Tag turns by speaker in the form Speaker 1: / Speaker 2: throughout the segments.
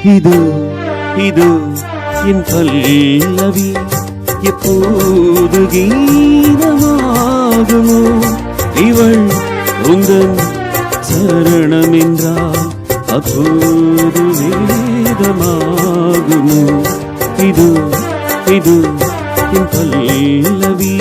Speaker 1: இது இது என் பல்லவி எப்போது கீதமாகுமோ இவள் உந்தன் சரணம் என்றால் அப்போது வேதமாகுமோ இது இது என் பல்லவி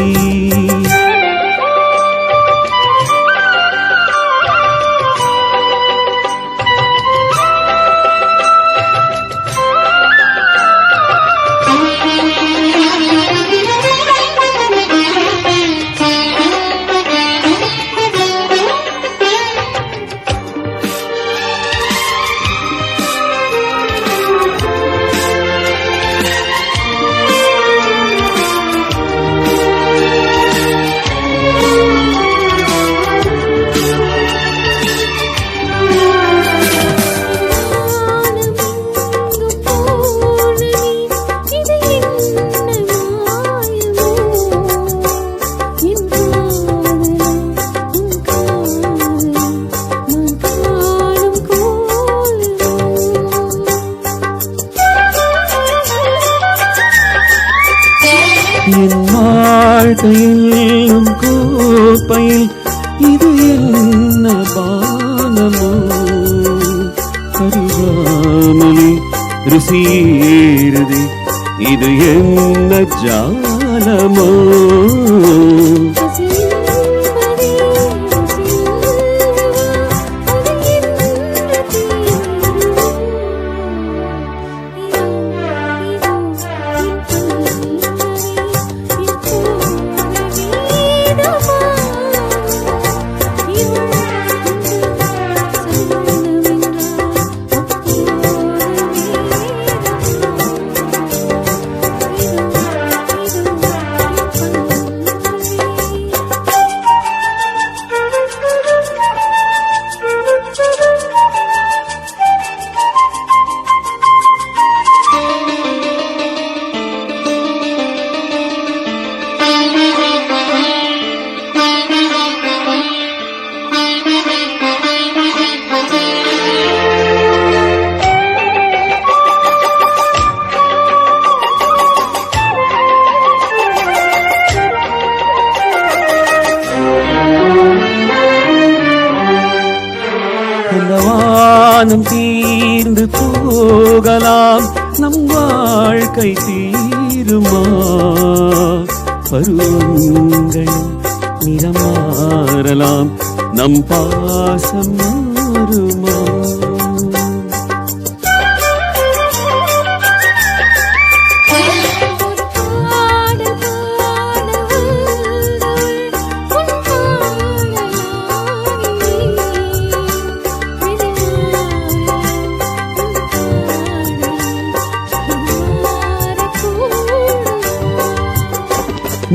Speaker 1: என் வாழ்க்கையில் கோப்பையில் இது என்ன பானமோ அறியாமலே ருசியேறுதே இது என்ன ஜாலமோ வானம் தீர்ந்து போகலாம் நம் வாழ்க்கை தீருமா பருவங்கள் நிறம் மாறலாம் நம் பாசம் மாறுமா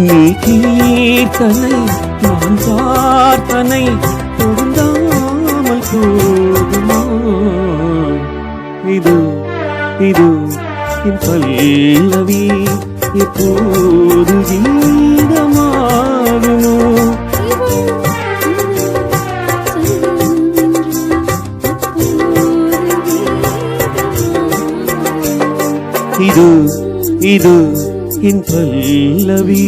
Speaker 1: நீ கீர்த்தனை நான் பார்த்தனை பொருந்தாமல் போகுமா இது இது என் பல்லவி எப்போது கீதமாகுமோ இது இது என் பல்லவி